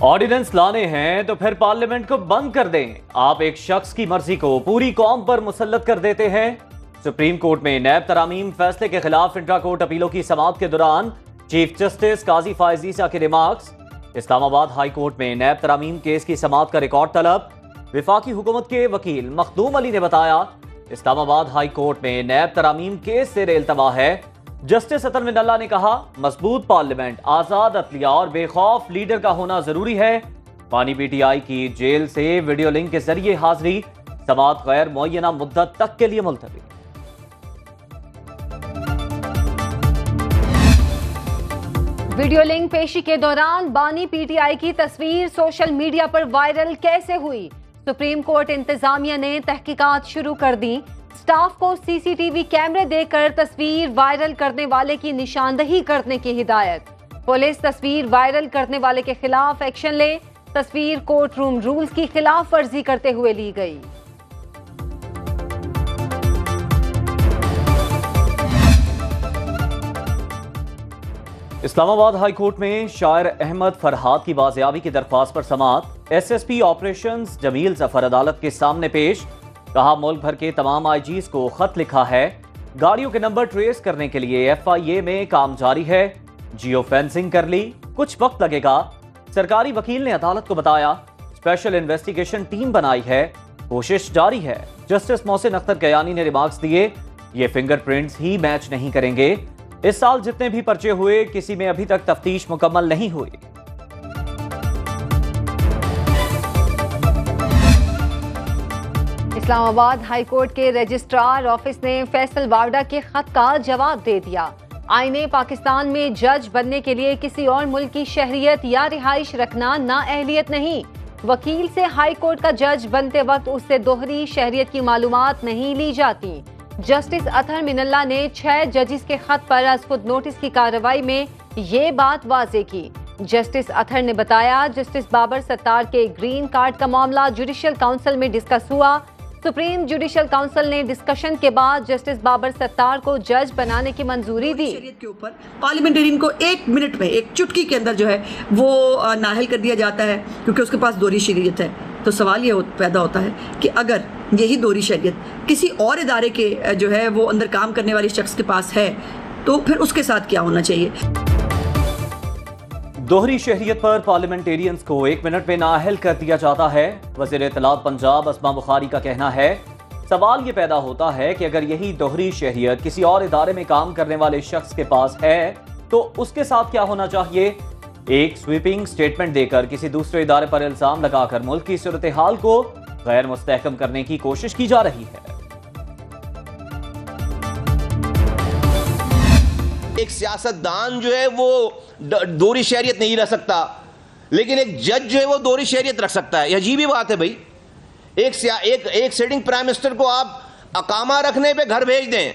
Ordinance लाने हैं तो फिर पार्लियामेंट को बंद कर दें। आप एक शख्स की मर्जी को पूरी कौम पर मुसल्लत कर देते हैं। सुप्रीम कोर्ट में नैब तरामीम फैसले के खिलाफ इंट्रा कोर्ट अपीलों की समाअत के दौरान चीफ जस्टिस काजी फायज ईसा के रिमार्क्स। इस्लामाबाद हाई कोर्ट में नैब तरामीम केस की समाअत का रिकॉर्ड तलब। विफाकी हुकूमत के वकील मखदूम अली ने बताया, इस्लामाबाद हाई कोर्ट में नैब तरामीम केस से रेलतवा है। जस्टिस अतर मिनल्ला ने कहा, मजबूत पार्लियामेंट, आजाद अदलिया और बेखौफ लीडर का होना जरूरी है। पानी पीटीआई की जेल से वीडियो लिंक के जरिए हाजिरी, समाअत गैर मुअय्यना मुद्दत तक के लिए मुलतवी। वीडियो लिंक पेशी के दौरान बानी पीटीआई की तस्वीर सोशल मीडिया पर वायरल कैसे हुई? सुप्रीम कोर्ट इंतजामिया ने तहकीकात शुरू कर दी। स्टाफ को सीसीटीवी कैमरे देकर तस्वीर वायरल करने वाले की निशानदही करने की हिदायत। पुलिस तस्वीर वायरल करने वाले के खिलाफ एक्शन ले। तस्वीर कोर्ट रूम रूल्स की खिलाफ वर्जी करते हुए ली गई। इस्लामाबाद हाई कोर्ट में शायर अहमद फरहाद की बाजियाबी की दरख्वास्त पर समाअत। एसएसपी ऑपरेशंस जमील जफर अदालत के सामने पेश। कहा, मुल्क भर के तमाम आईजीज को खत लिखा है। गाड़ियों के नंबर ट्रेस करने के लिए एफआईए में काम जारी है। जियो फेंसिंग कर ली, कुछ वक्त लगेगा। सरकारी वकील ने अदालत को बताया, स्पेशल इन्वेस्टिगेशन टीम बनाई है, कोशिश जारी है। जस्टिस मोहसिन अख्तर कयानी ने रिमार्क्स दिए, ये फिंगरप्रिंट्स ही मैच नहीं करेंगे। इस साल जितने भी पर्चे हुए, किसी में अभी तक तफ्तीश मुकम्मल नहीं हुई। इस्लामाबाद हाई कोर्ट के रजिस्ट्रार ऑफिस ने फैसल वावडा के खत का जवाब दे दिया। आईने पाकिस्तान में जज बनने के लिए किसी और मुल्क की शहरियत या रिहाइश रखना नाअहलियत नहीं। वकील से हाई कोर्ट का जज बनते वक्त उससे दोहरी शहरियत की मालूमात नहीं ली जाती। जस्टिस अतर मिनल्ला ने 6 जजिस के खत पर अज खुद नोटिस की कार्रवाई में ये बात वाज़ेह की। जस्टिस अतर ने बताया, जस्टिस बाबर सत्तार के ग्रीन कार्ड का मामला जुडिशियल काउंसिल में डिस्कस हुआ। सुप्रीम जुडिशियल काउंसिल ने डिस्कशन के बाद जस्टिस बाबर सत्तार को जज बनाने की मंजूरी दी। शरीयत के ऊपर पार्लियामेंटेरियन को 1 मिनट में, एक चुटकी के अंदर जो है वो नाअहल कर दिया जाता है, क्योंकि उसके पास दोहरी शरीयत है। तो सवाल ये पैदा होता है कि अगर यही दोहरी शरीयत किसी और इदारे के जो है वो अंदर काम करने वाले शख्स के पास है, तो फिर उसके साथ क्या होना चाहिए? दोहरी शहरियत पर पार्लियामेंटेरियंस को 1 मिनट में नाअहल कर दिया जाता है। वज़ीर इत्तलात पंजाब अस्मा बुखारी का कहना है, सवाल ये पैदा होता है कि अगर यही दोहरी शहरियत किसी और इदारे में काम करने वाले शख्स के पास है तो उसके साथ क्या होना चाहिए? एक स्वीपिंग स्टेटमेंट देकर किसी दूसरे इदारे पर इल्जाम लगाकर मुल्क की सूरत हाल को गैर मुस्तहकम करने की कोशिश की जा रही है। एक सियासतदान जो है वो दोहरी शहरियत नहीं रख सकता, लेकिन एक जज जो है वो दोहरी शहरियत रख सकता है। यह अजीब ही बात है भाई। एक सिटिंग प्राइम मिनिस्टर को आप अकामा रखने पे घर भेज दें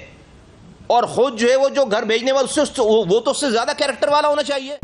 और खुद जो है वो जो घर भेजने वाला वो तो उससे ज्यादा कैरेक्टर वाला होना चाहिए।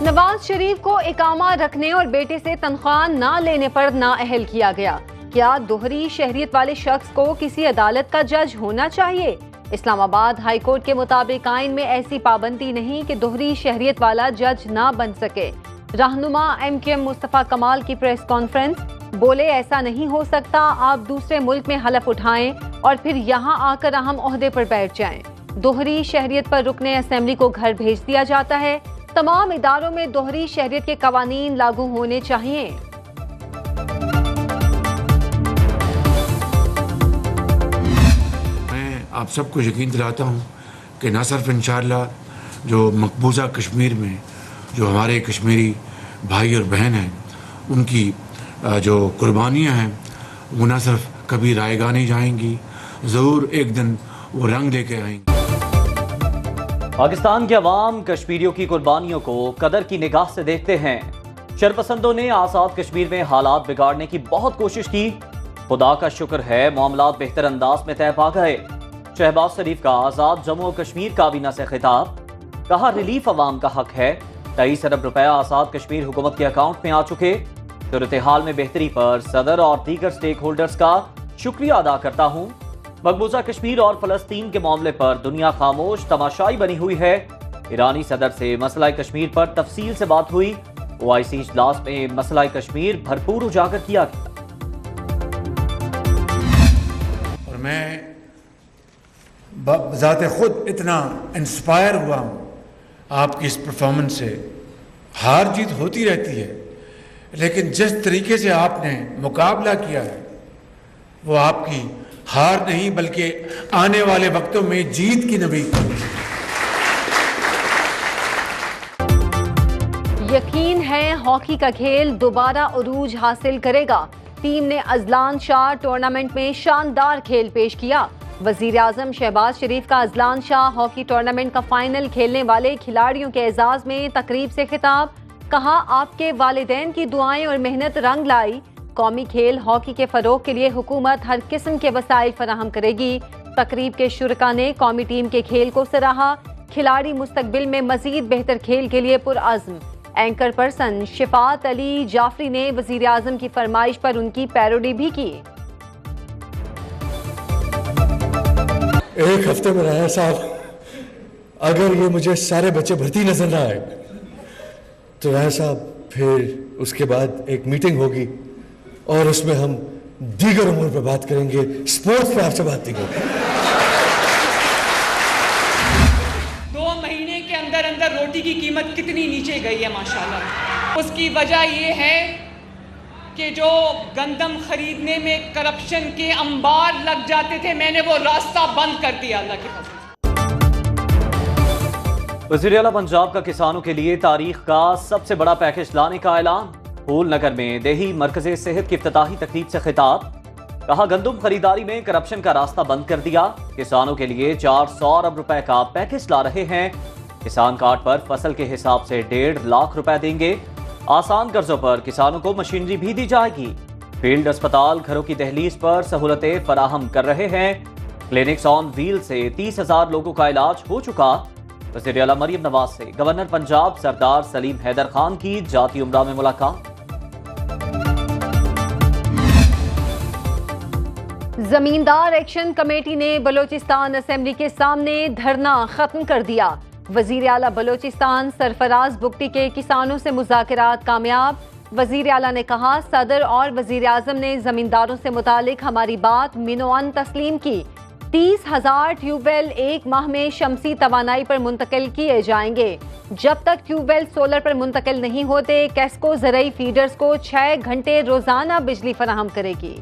नवाज शरीफ को इकामा रखने और बेटे से तनख्वाह ना लेने पर नाअहल किया गया। क्या दोहरी शहरियत वाले शख्स को किसी अदालत का जज होना चाहिए? इस्लामाबाद हाई कोर्ट के मुताबिक आइन में ऐसी पाबंदी नहीं कि दोहरी शहरियत वाला जज ना बन सके। रहनुमा MKM मुस्तफा कमाल की प्रेस कॉन्फ्रेंस, बोले ऐसा नहीं हो सकता, आप दूसरे मुल्क में हलफ उठाएं और फिर यहाँ आकर अहम ओहदे पर बैठ जाएं। दोहरी शहरियत पर रुकने असेंबली को घर भेज दिया जाता है। तमाम इदारों में दोहरी शहरियत के कवानीन लागू होने चाहिए। मैं आप सबको यकीन दिलाता हूँ कि न सिर्फ इंशाअल्लाह जो मकबूजा कश्मीर में जो हमारे कश्मीरी भाई और बहन हैं, उनकी जो कुर्बानियाँ हैं वो न सिर्फ कभी रायगा नहीं जाएंगी, ज़रूर एक दिन वो रंग लेके आएंगी। पाकिस्तान के अवाम कश्मीरियों की कुर्बानियों को कदर की निगाह से देखते हैं। शरपसंदों ने आज़ाद कश्मीर में हालात बिगाड़ने की बहुत कोशिश की। खुदा का शुक्र है मामलात बेहतर अंदाज में तय पा गए। शहबाज शरीफ का आज़ाद जम्मू कश्मीर काबीना से खिताब, कहा रिलीफ अवाम का हक है। 23 अरब रुपया आज़ाद कश्मीर हुकूमत के अकाउंट में आ चुके। सूरत हाल में बेहतरी पर सदर और दीगर स्टेक होल्डर्स का शुक्रिया अदा करता हूँ। मकबूजा कश्मीर और फलस्तीन के मामले पर दुनिया खामोश तमाशाई बनी हुई है। ईरानी सदर से मसला कश्मीर पर तफसील से बात हुई। OIC इजलास में मसला कश्मीर भरपूर उजागर किया गया। और मैं बज़ाते खुद इतना इंस्पायर हुआ हूँ आपकी इस परफॉर्मेंस से। हार जीत होती रहती है, लेकिन जिस तरीके से आपने मुकाबला किया है वो आपकी हार नहीं बल्कि आने वाले वक्तों में जीत की नवीद है। यकीन है हॉकी का खेल दोबारा उरूज हासिल करेगा। टीम ने अजलान शाह टूर्नामेंट में शानदार खेल पेश किया। वजीर आजम शहबाज शरीफ का अजलान शाह हॉकी टूर्नामेंट का फाइनल खेलने वाले खिलाड़ियों के एजाज में तकरीब से खिताब। कहा, आपके वालिदैन की दुआएं और मेहनत रंग लाई। कौमी खेल हॉकी के फरोग के लिए हुकूमत हर किस्म के वसाइल फराहम करेगी। तकरीब के शुरका ने कौमी टीम के खेल को सराहा। खिलाड़ी मुस्तकबिल में मजीद बेहतर खेल के लिए पुरअज़्म। एंकर पर्सन शिफात अली जाफरी ने वजीर आजम की फरमाइश पर उनकी पैरोडी भी की। एक हफ्ते में राय साहब, अगर ये मुझे सारे बच्चे भर्ती नजर ना आए तो राय साहब फिर उसके बाद एक मीटिंग होगी और उसमें हम दीगर उम्र पे बात करेंगे, स्पोर्ट्स पे आपसे बात नहीं करेंगे। 2 महीने के अंदर अंदर रोटी की कीमत कितनी नीचे गई है माशाल्लाह। उसकी वजह ये है कि जो गंदम खरीदने में करप्शन के अंबार लग जाते थे, मैंने वो रास्ता बंद कर दिया अल्लाह की फजल। वज़ीर आला पंजाब का किसानों के लिए तारीख का सबसे बड़ा पैकेज लाने का ऐलान। फूल नगर में देही मरकज़े सेहत की इफ्तिताही तकरीब से खिताब। कहा, गंदम खरीदारी में करप्शन का रास्ता बंद कर दिया। किसानों के लिए 400 अरब रुपए का पैकेज ला रहे हैं। किसान कार्ड पर फसल के हिसाब से 1.5 लाख रुपए देंगे। आसान कर्जों पर किसानों को मशीनरी भी दी जाएगी। फील्ड अस्पताल घरों की दहलीज पर सहूलतें फराहम कर रहे हैं। क्लिनिक्स ऑन व्हील से 30,000 लोगों का इलाज हो चुका। वज़ीर आला मरियम नवाज से गवर्नर पंजाब सरदार सलीम हैदर खान की जाती उम्रा में मुलाकात। जमींदार एक्शन कमेटी ने बलोचिस्तान असेंबली के सामने धरना खत्म कर दिया। वजीर आला बलोचिस्तान सरफराज बुगटी के किसानों से मुज़ाकरात कामयाब। वजीर आला ने कहा, सदर और वजीर आजम ने जमींदारों से मुतालिक हमारी बात मिनोअन तस्लीम की। 30,000 ट्यूबवेल 1 माह में शमसी तवानाई पर मुंतकिल किए जाएंगे। जब तक ट्यूबवेल सोलर पर मुंतकिल नहीं होते, कैस्को ज़रई फीडर्स को 6 घंटे रोजाना बिजली फराहम करेगी।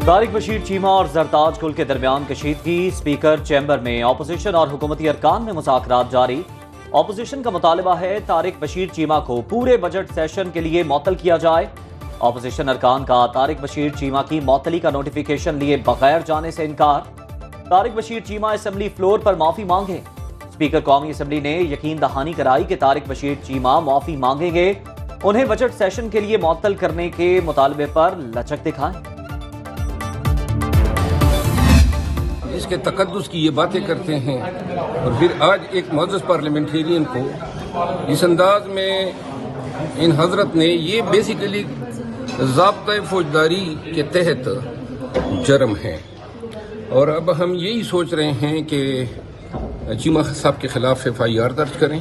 तारिक बशीर चीमा और जरताज गुल के दरमियान कशीदगी। स्पीकर चैम्बर में ऑपोजिशन और हुकूमती अरकान में मुज़ाकरात जारी। ऑपोजिशन का मुतालबा है तारिक बशीर चीमा को पूरे बजट सेशन के लिए मअतल किया जाए। ऑपोजिशन अरकान का तारिक बशीर चीमा की मअतली का नोटिफिकेशन लिए बगैर जाने से इनकार। तारिक बशीर चीमा असेंबली फ्लोर पर माफी मांगे। स्पीकर कौमी असेंबली ने यकीन दहानी कराई कि तारिक बशीर चीमा माफी मांगेंगे। उन्हें बजट सेशन के लिए मअतल करने के मुतालबे पर लचक दिखाएं। इसके तकद्दुस की ये बातें करते हैं और फिर आज एक मुअज़्ज़ज़ पार्लियामेंटेरियन को इस अंदाज में इन हजरत ने ये बेसिकली ज़ाब्ता फौजदारी के तहत जुर्म है। और अब हम यही सोच रहे हैं कि चीमा साहब के खिलाफ FIR दर्ज करें।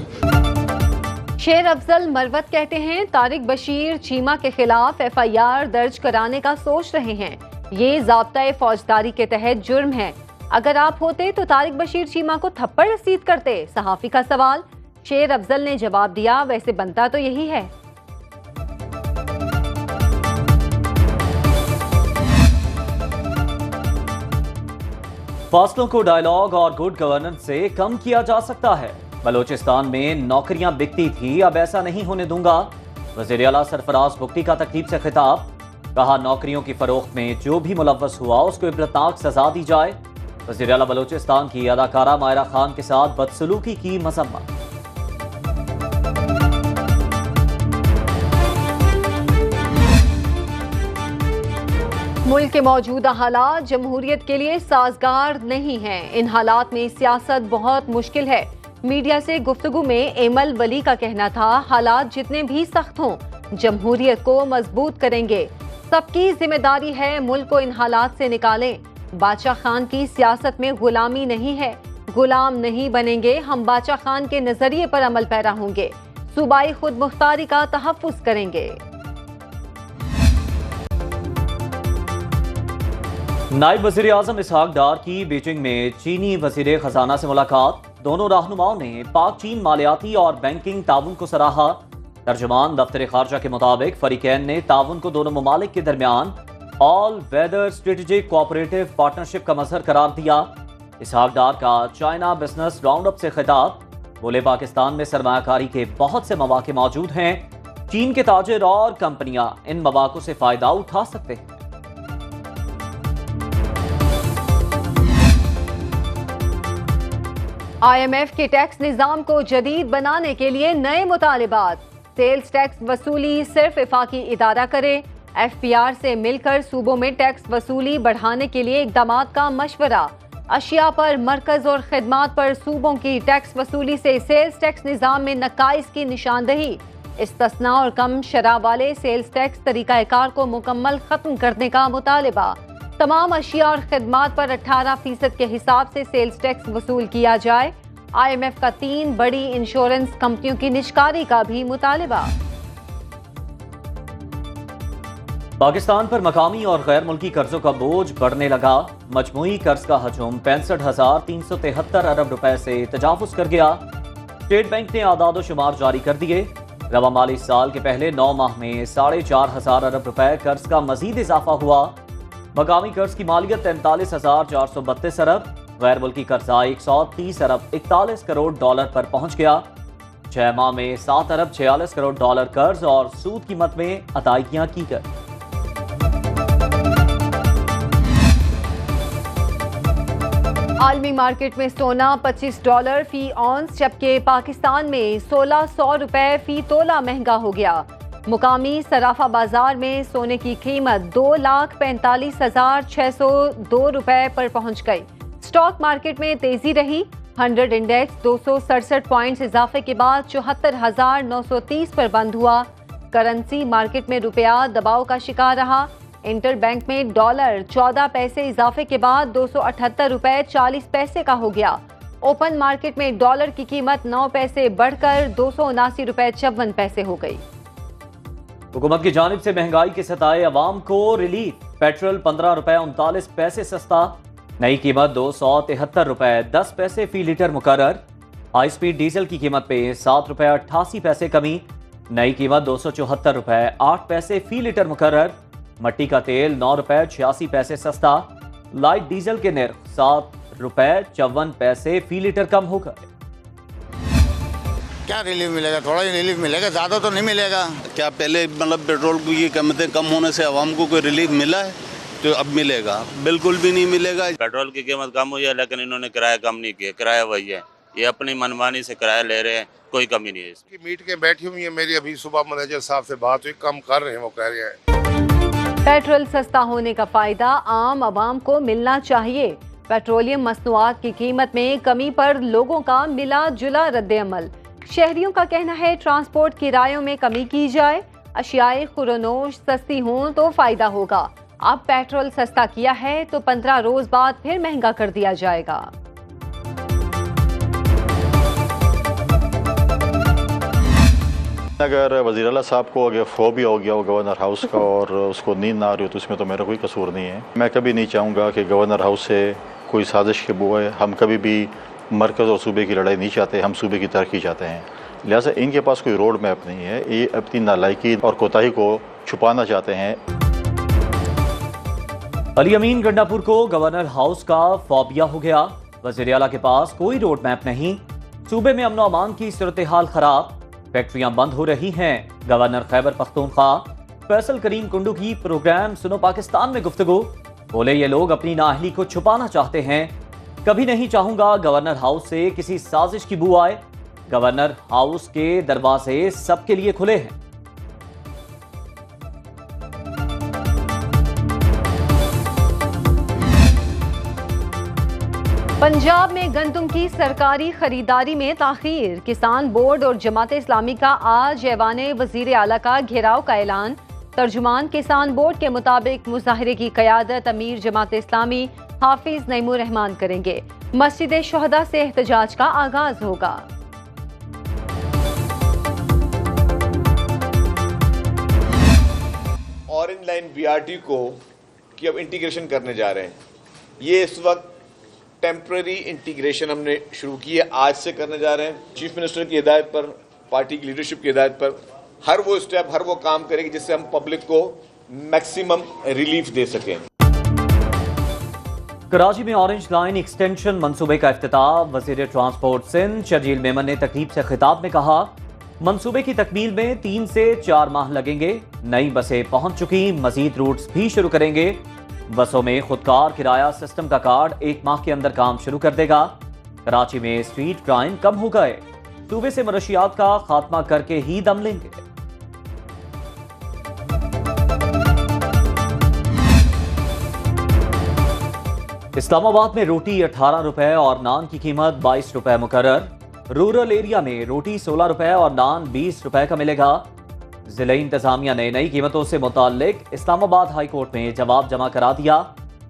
शेर अफजल मरवत कहते हैं, तारिक बशीर चीमा के खिलाफ FIR दर्ज कराने का सोच रहे हैं। ये ज़ाब्ता फौजदारी के तहत जुर्म है। अगर आप होते तो तारिक बशीर चीमा को थप्पड़ रसीद करते। सहाफी का सवाल। शेर अफजल ने जवाब दिया, वैसे बनता तो यही है। फासलों को डायलॉग और गुड गवर्नेंस से कम किया जा सकता है। बलोचिस्तान में नौकरियां बिकती थी, अब ऐसा नहीं होने दूंगा। वज़ीर आला सरफराज बुगटी का तकरीब से खिताब। कहा, नौकरियों की फरोख्त में जो भी मुलव्वस हुआ उसको इबरतनाक सजा दी जाए। वज़ीर आला बलोचिस्तान की अदाकारा मायरा खान के साथ बदसलूकी की मज़म्मत। मुल्क के मौजूदा हालात जमहूरियत के लिए साजगार नहीं हैं। इन हालात में सियासत बहुत मुश्किल है। मीडिया से गुफ्तगू में एमल वली का कहना था, हालात जितने भी सख्त हों जमहूरियत को मजबूत करेंगे। सबकी जिम्मेदारी है मुल्क को इन हालात से निकालें। बादशाह खान की सियासत में गुलामी नहीं है। गुलाम नहीं बनेंगे, हम बादशाह खान के नजरिए पर अमल पैरा होंगे, सूबाई खुद मुख्तारी का तहफ्फुज करेंगे। नायब वज़ीर आज़म इसहाक डार की बीजिंग में चीनी वज़ीर खजाना से मुलाकात। दोनों रहनुमाओं ने पाक चीन मालियाती और बैंकिंग ताउन को सराहा। तर्जुमान दफ्तर खारजा के मुताबिक फरीकैन ने ताउन को दोनों ममालिक के दरमियान all weather strategic cooperative partnership का मजहर करार दिया। इसहाक डार का चाइना बिजनेस राउंड अप से खिताब। बोले, पाकिस्तान में सरमायाकारी के बहुत से मौके मौजूद हैं, चीन के ताजिर और कंपनियां इन मौकों से फायदा उठा सकते हैं। IMF के टैक्स निज़ाम को जदीद बनाने के लिए नए मुतालिबात। सेल्स टैक्स वसूली सिर्फ इफाकी इदारा करे। FPR से मिलकर सूबों में टैक्स वसूली बढ़ाने के लिए इक़दामात का मशवरा। अशिया पर मरकज और खिदमात पर सूबों की टैक्स वसूली से सेल्स टैक्स निज़ाम में नकाइस की निशानदही। इस्तिस्ना और कम शराब वाले सेल्स टैक्स तरीक़ाकार को मुकम्मल खत्म करने का मुतालिबा। तमाम अशिया और खिदमात पर 18% के हिसाब से सेल्स टैक्स वसूल किया जाए। IMF का 3 बड़ी इंश्योरेंस कंपनियों की निष्कारी का भी मुतालिबा। पाकिस्तान पर मकामी और गैर मुल्की कर्जों का बोझ बढ़ने लगा। मजमूई कर्ज का हजम 65,373 अरब रुपए से तजावुज कर गया। स्टेट बैंक ने आदाद शुमार जारी कर दिए। रवा माली साल के पहले 9 माह में 4,500 अरब रुपए कर्ज का मजीद इजाफा हुआ। मकामी कर्ज की मालियत 43,432 अरब, गैर मुल्की कर्जा 130 अरब 41 करोड़ डॉलर पर पहुंच गया। 6 माह में 7 अरब 46 करोड़ डॉलर कर्ज और सूद कीमत में अदायगियां की गई। आलमी मार्केट में सोना $25 फी औंस, जबकि पाकिस्तान में 1,600 रुपए फी तोला महंगा हो गया। मुकामी सराफा बाजार में सोने की कीमत 2,45,602 रुपए पर पहुंच गई। स्टॉक मार्केट में तेजी रही। 100 इंडेक्स 267 पॉइंट्स इजाफे के बाद 74,930 पर बंद हुआ। करेंसी मार्केट में रुपया दबाव का शिकार रहा। इंटर बैंक में डॉलर 14 पैसे इजाफे के बाद 278 रुपए 40 पैसे का हो गया। ओपन मार्केट में डॉलर की कीमत 9 पैसे बढ़कर 279 रुपए 54 पैसे हो गई। हुकूमत की जानिब से महंगाई के सताए अवाम को रिलीफ। पेट्रोल 15 रुपए 39 पैसे सस्ता, नई कीमत 273 रुपए 10 पैसे फी लीटर मुकर्रर। हाई स्पीड डीजल की कीमत पे 7 रुपए 88 पैसे कमी, नई कीमत 274 रुपए 8 पैसे फी लीटर मुकर्रर। मट्टी का तेल 9 रुपए 86 पैसे सस्ता, लाइट डीजल के निर्ख 7 रुपए 54 पैसे फी लीटर कम हो गए। क्या रिलीफ मिलेगा? थोड़ा ही रिलीफ मिलेगा, ज़्यादा तो नहीं मिलेगा। क्या पहले मतलब पेट्रोल की कीमतें कम होने से आवाम को कोई रिलीफ मिला है? तो अब मिलेगा? बिल्कुल भी नहीं मिलेगा। पेट्रोल की कीमत कम हुई है, लेकिन इन्होंने किराया कम नहीं किया, किराया वही है। ये अपनी मनमानी से किराया ले रहे हैं, कोई कमी नहीं है इसकी। मीट के बैठी हुई है मेरी, अभी सुबह मैनेजर साहब से बात हुई, कम कर रहे हैं, वो कह रहे हैं। पेट्रोल सस्ता होने का फायदा आम आवाम को मिलना चाहिए। पेट्रोलियम मसनूआत की कीमत में कमी पर लोगों का मिला जुला रद्द-ए-अमल। शहरियों का कहना है ट्रांसपोर्ट किरायों में कमी की जाए, अशियाए खुरोनोश सस्ती हों तो फायदा होगा। अब पेट्रोल सस्ता किया है तो 15 रोज बाद फिर महंगा कर दिया जाएगा। अगर वज़ीर आला साहब को अगर फोबिया हो गया हो गवर्नर हाउस का और उसको नींद ना आ रही हो तो इसमें तो मेरा कोई कसूर नहीं है। मैं कभी नहीं चाहूँगा कि गवर्नर हाउस से कोई साजिश के बुए। हम कभी भी मरकज़ और सूबे की लड़ाई नहीं चाहते, हम सूबे की तरक्की चाहते हैं। लिहाजा इनके पास कोई रोड मैप नहीं है, ये अपनी नालायकी और कोताही को छुपाना चाहते हैं। अली अमीन गंडापुर को गवर्नर हाउस का फोबिया हो गया। वज़ीर आला के पास कोई रोड मैप नहीं। सूबे में अमन और अमान की सूरत हाल खराब, फैक्ट्रियां बंद हो रही हैं। गवर्नर खैबर पख्तूनख्वा फैसल करीम कुंडू की प्रोग्राम सुनो पाकिस्तान में गुफ्तगू। बोले, ये लोग अपनी नाअहली को छुपाना चाहते हैं। कभी नहीं चाहूंगा गवर्नर हाउस से किसी साजिश की बू आए। गवर्नर हाउस के दरवाजे सबके लिए खुले हैं। पंजाब में गंदम की सरकारी खरीदारी में ताखीर। किसान बोर्ड और जमात इस्लामी का आज ऐवान वजीर आला का घेराव का ऐलान। तर्जुमान किसान बोर्ड के मुताबिक मुजाहिरे की क़यादत अमीर जमात इस्लामी हाफिज नईमुर रहमान करेंगे। मस्जिद शुहदा से एहतजाज का आगाज होगा। ऑरेंज लाइन बीआरटी को कि अब इंटीग्रेशन करने जा रहे हैं। ये इस वक्त टेम्पररी इंटीग्रेशन हमने शुरू की है, आज से करने जा रहे हैं। चीफ मिनिस्टर की हिदायत पर, पार्टी की लीडरशिप की हिदायत पर हर वो स्टेप, हर वो काम करेगी जिससे हम पब्लिक को मैक्सिमम रिलीफ दे सकें। कराची में ऑरेंज लाइन एक्सटेंशन मंसूबे का इफ्तिताह। वजीर ट्रांसपोर्ट सिंध शर्जील मेमन ने तकरीब से खिताब में कहा, मंसूबे की तकमील में 3 से 4 माह लगेंगे। नई बसें पहुंच चुकी, मजीद रूट्स भी शुरू करेंगे। बसों में खुदकार किराया सिस्टम का कार्ड 1 माह के अंदर काम शुरू कर देगा। कराची में स्ट्रीट क्राइम कम हो गए, सूबे से मनशियात का खात्मा करके ही दम लेंगे। इस्लामाबाद में रोटी 18 रुपए और नान की कीमत 22 रुपए मुकर्रर। रूरल एरिया में रोटी 16 रुपए और नान 20 रुपए का मिलेगा। जिले इंतजामिया ने नई कीमतों से मुताल्लिक इस्लामाबाद हाई कोर्ट में जवाब जमा करा दिया।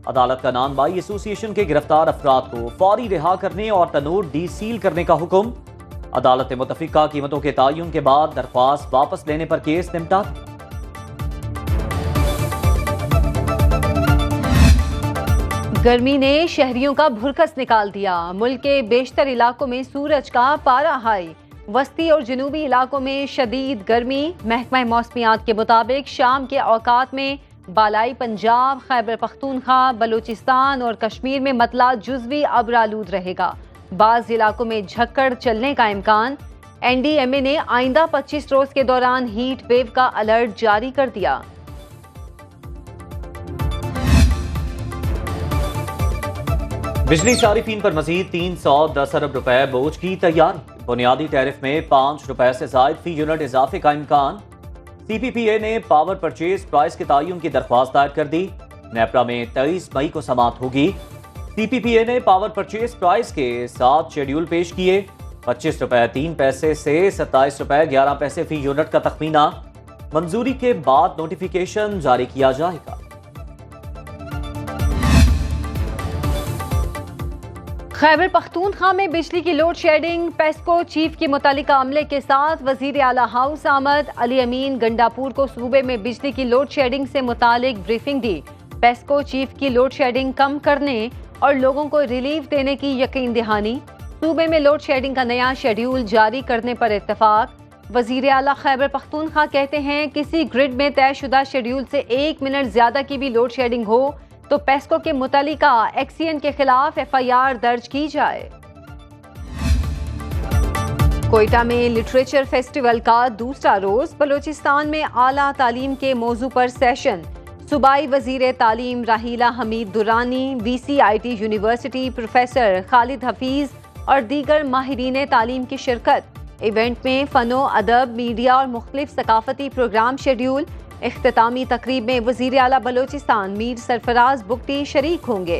अदालत का नॉन बाई एसोसिएशन के गिरफ्तार अफराद को फौरी रिहा करने और तनूर डी सील करने का हुक्म। अदालत ने मुतफिका कीमतों के तयन के बाद दरख्वास्त वापस लेने पर केस निपटा। गर्मी ने शहरियों का भुरकस निकाल दिया। मुल्क के बेशतर इलाकों में सूरज का पारा हाई, वस्ती और जनूबी इलाकों में शदीद गर्मी। महकमा मौसमियात के मुताबिक शाम के औकात में बालाई पंजाब, खैबर पख्तूनख्वा, बलूचिस्तान और कश्मीर में मतला जुज़वी अब्रालूद रहेगा। बाज़ इलाकों में झक्कड़ चलने का इम्कान। NDMA ने आइंदा 25 रोज के दौरान हीट वेव का अलर्ट जारी कर दिया। बिजली सारिफीन पर मजीद 310 अरब रुपए बोझ की तैयारी। बुनियादी टैरिफ में 5 रुपए से जायद फी यूनिट इजाफे का इम्कान। CPPA ने पावर परचेज प्राइस के तयन की दरख्वास्त दायर कर दी। नेपरा में 23 मई को समाअत होगी। CPPA ने पावर परचेज प्राइस के 7 शेड्यूल पेश किए। 25 रुपए 3 पैसे से 27 रुपए 11 पैसे फी यूनिट का तखमीना। मंजूरी के बाद नोटिफिकेशन जारी किया जाएगा। खैबर पख्तूनख्वा में बिजली की लोड शेडिंग। पेस्को चीफ के मुतालिका अमले के साथ वजीर आला हाउस आमद। अली अमीन गंडापुर को सूबे में बिजली की लोड शेडिंग से मुतालिक ब्रीफिंग दी। पेस्को चीफ की लोड शेडिंग कम करने और लोगों को रिलीफ देने की यकीन दहानी। सूबे में लोड शेडिंग का नया शेड्यूल जारी करने पर इत्तेफाक। वजीर आला खैबर पख्तूनख्वा कहते हैं, किसी ग्रिड में तयशुदा शेड्यूल से 1 मिनट ज्यादा की भी लोड शेडिंग हो तो पेस्को के मुतालिका एक्सीएन के खिलाफ FIR दर्ज की जाए। कोयटा में लिटरेचर फेस्टिवल का दूसरा रोज। बलूचिस्तान में आला तालीम के मौजू पर सेशन। सूबाई वजीर तालीम Raheela Hamid Durrani, VCIT university professor Khalid Hafeez और दीगर माहिरीन तालीम की शिरकत। इवेंट में फनो अदब, मीडिया और मुख्तलिफ सकाफती प्रोग्राम शेड्यूल। इख्तितामी तकरीब में वजीर आला बलोचिस्तान मीर सरफराज बुगटी शरीक होंगे।